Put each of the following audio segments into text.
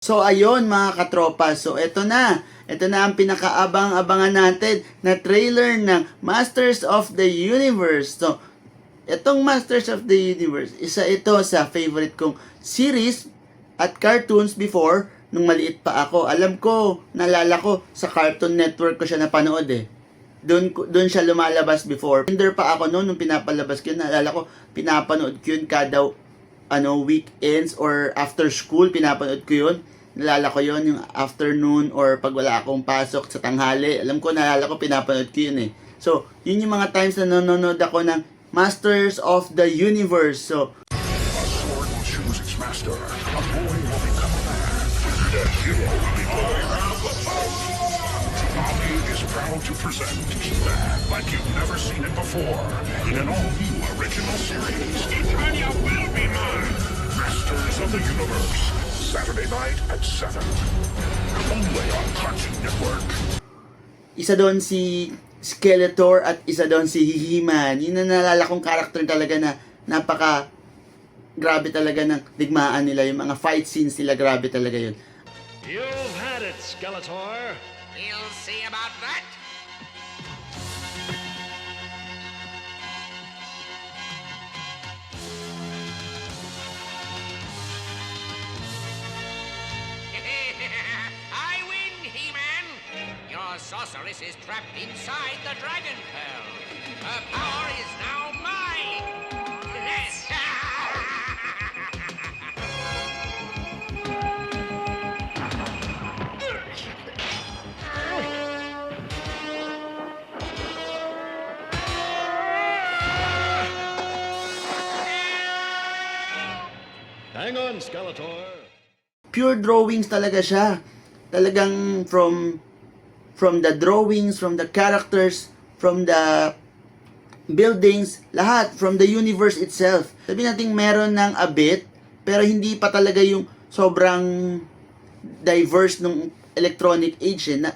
So ayun mga katropa, so ito na ang pinakaabang-abangan natin na trailer ng Masters of the Universe. So itong Masters of the Universe, isa ito sa favorite kong series at cartoons before nung maliit pa ako. Alam ko, naalala ko sa Cartoon Network ko siya napanood eh. Doon siya lumalabas before. Kinder pa ako noon nung pinapalabas ko yun. Naalala ko, pinapanood ko yun kada weekends or after school, pinapanood ko yun. Nalala ko yun, yung afternoon or pag wala akong pasok sa tanghali. Alam ko, nalala ko, pinapanood ko yun eh. So, yun yung mga times na nanonood ako ng Masters of the Universe. So, A sword will choose its master. A boy will become a man. The hero will be born. Tommy is proud to present He-Man like you've never seen it before in an all-new original series. Eternia will be mine. Masters of the Universe. Saturday night at 7. Only on Cartoon Network. isa doon si Skeletor at isa doon si He-Man. Yun na nalala kong character talaga na napaka grabe talaga ng digmaan nila. Yung mga fight scenes nila, grabe talaga yun. You've had it, Skeletor. We'll see about that. I win, He-Man. Your sorceress is trapped inside the Dragon Pearl. Her power is now mine. Yes. Hang on, Skeletor. Pure drawings talaga siya. Talagang from the drawings, from the characters, from the buildings, lahat, from the universe itself. Sabi natin meron ng a bit, pero hindi pa talaga yung sobrang diverse ng electronic age eh, na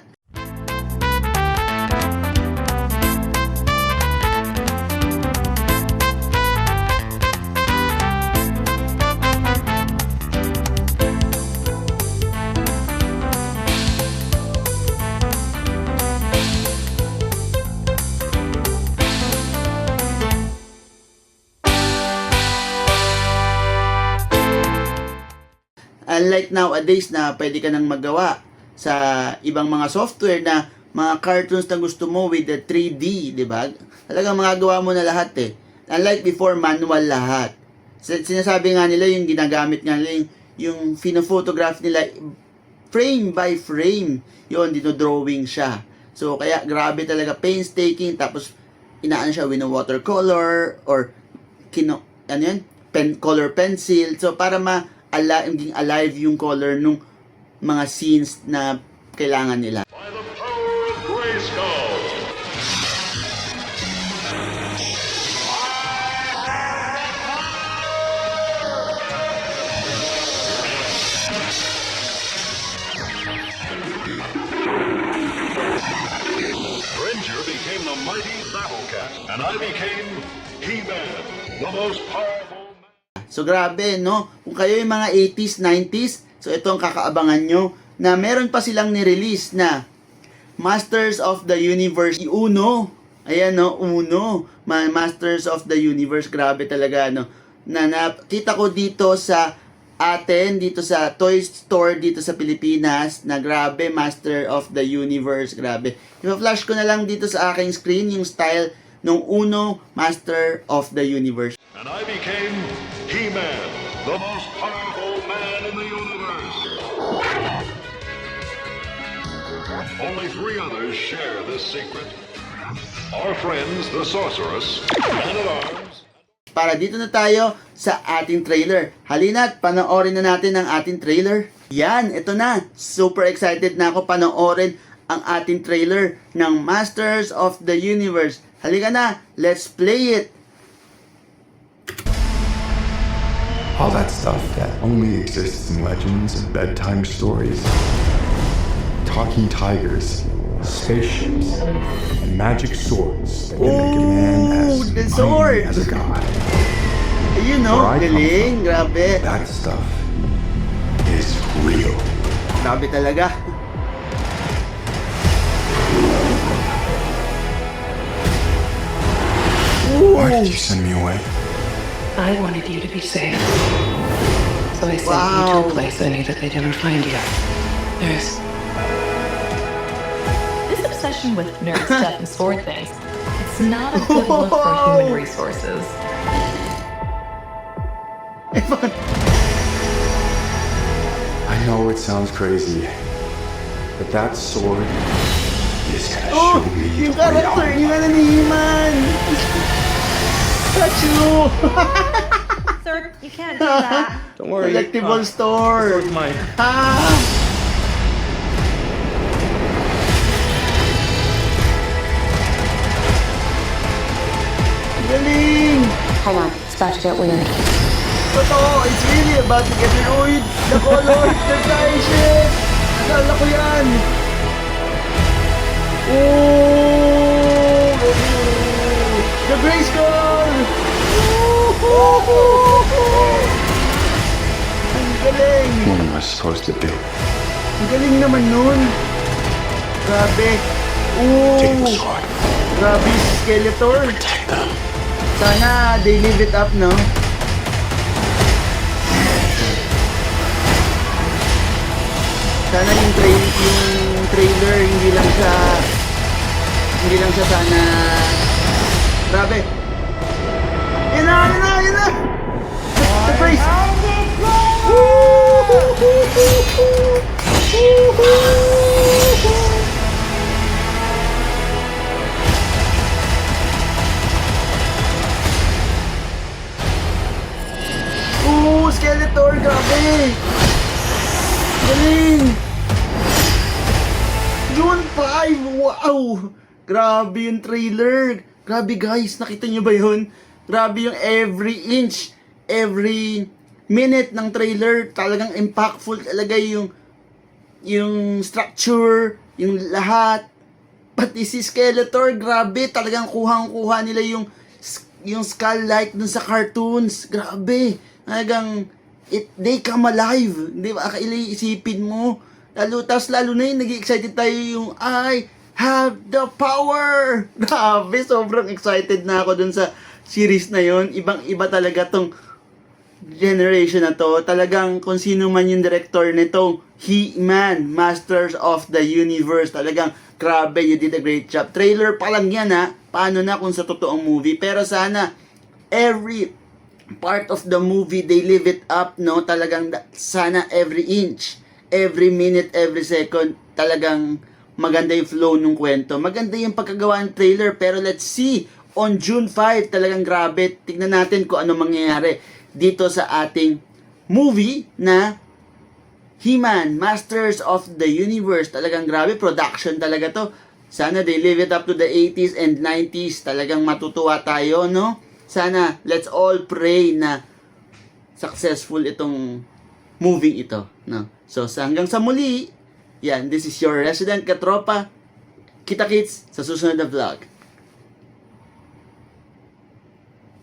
unlike nowadays na pwede ka nang magawa sa ibang mga software na mga cartoons na gusto mo with the 3D, di ba? Talagang magagawa mo na lahat eh. Unlike before, manual lahat. Sinasabi nga nila yung ginagamit nga nila yung photograph nila frame by frame. Yun, dinodrawing siya. So, kaya grabe talaga, painstaking, tapos inaan siya with a watercolor or color pencil. So, para maging alive yung color nung mga scenes na kailangan nila. By the power of Grayskull. Ranger became the mighty Battle Cat, and I became He-Man, the most powerful man. So grabe, no? Kung kayo yung mga 80s, 90s, so ito ang kakaabangan nyo na meron pa silang nirelease na Masters of the Universe Uno. Ayan, no? Uno. Masters of the Universe. Grabe talaga, no? Na nakita ko dito sa atin, dito sa toy store dito sa Pilipinas, na grabe, Master of the Universe. Grabe. I-flash ko na lang dito sa aking screen yung style ng Uno Master of the Universe. And I became He-Man, the most powerful man in the universe. Only 3 others share this secret. Our friends, the Sorceress, Man-at-Arms. Para dito na tayo sa ating trailer. Halina't panoorin na natin ang ating trailer. Yan, ito na. Super excited na ako panoorin ang ating trailer ng Masters of the Universe. Halika na, let's play it! All that stuff that only exists in legends and bedtime stories. Talking tigers, spaceships, and magic swords that can make a man Ooh, the as sword! mighty as a god. You know, Where I come galing, from, grabe. that stuff is real. Grabe talaga. Why did you send me away? I wanted you to be safe. So I sent you to a place I knew that they'd never find you. There's This obsession with nerd stuff and sword things, it's not a good look for human resources. I know it sounds crazy, but that sword is gonna Oh, show me yung the way character, out. yung ano ni He-Man. That's you. Sir, you can't do that. Don't worry. Collectible store. It's mine. Ah! Galing! Hang on, it's about to get weird. Totoo, it's really about to get ruined. The colors, the flying shit. Nalala ko yan. Oh! The Grayskull! Ang galing! What am I supposed to do? Ang galing naman nun. Grabe. Oh! Take the sword. Grabe si Skeletor. Take them. Sana they leave it up, no? Sana yung trailer hindi lang siya sana. Grabe. Yan na. The praise. Skeletor, grabe! Galing! June 5! Wow! Grabe yung trailer! Grabe guys, nakita nyo ba yun? Grabe yung every inch, every minute ng trailer, talagang impactful talaga yung structure, yung lahat. Pati si Skeletor, grabe, talagang kuhang-kuha nila yung skull-like dun sa cartoons. Grabe! Talagang, they come alive. Di ba? Isipin mo. Lalo na yun, nag-excited tayo yung, I have the power! Grabe, sobrang excited na ako dun sa series na yun. Ibang-iba talaga tong generation na to. Talagang kung sino man yung director nitong He-Man, Masters of the Universe. Talagang, grabe, you did a great job. Trailer pa lang yan ha. Paano na kung sa totoong movie. Pero sana, every part of the movie, they live it up, no? Talagang sana every inch, every minute, every second, talagang maganda yung flow ng kwento. Maganda yung pagkagawa ng trailer, pero let's see, on June 5, talagang grabe. Tignan natin kung ano mangyayari dito sa ating movie na He-Man, Masters of the Universe. Talagang grabe, production talaga to. Sana they live it up to the 80s and 90s. Talagang matutuwa tayo, no? Sana, let's all pray na successful itong movie ito, no? So, hanggang sa muli, yan, this is your resident katropa, Kita Kits, sa susunod na vlog.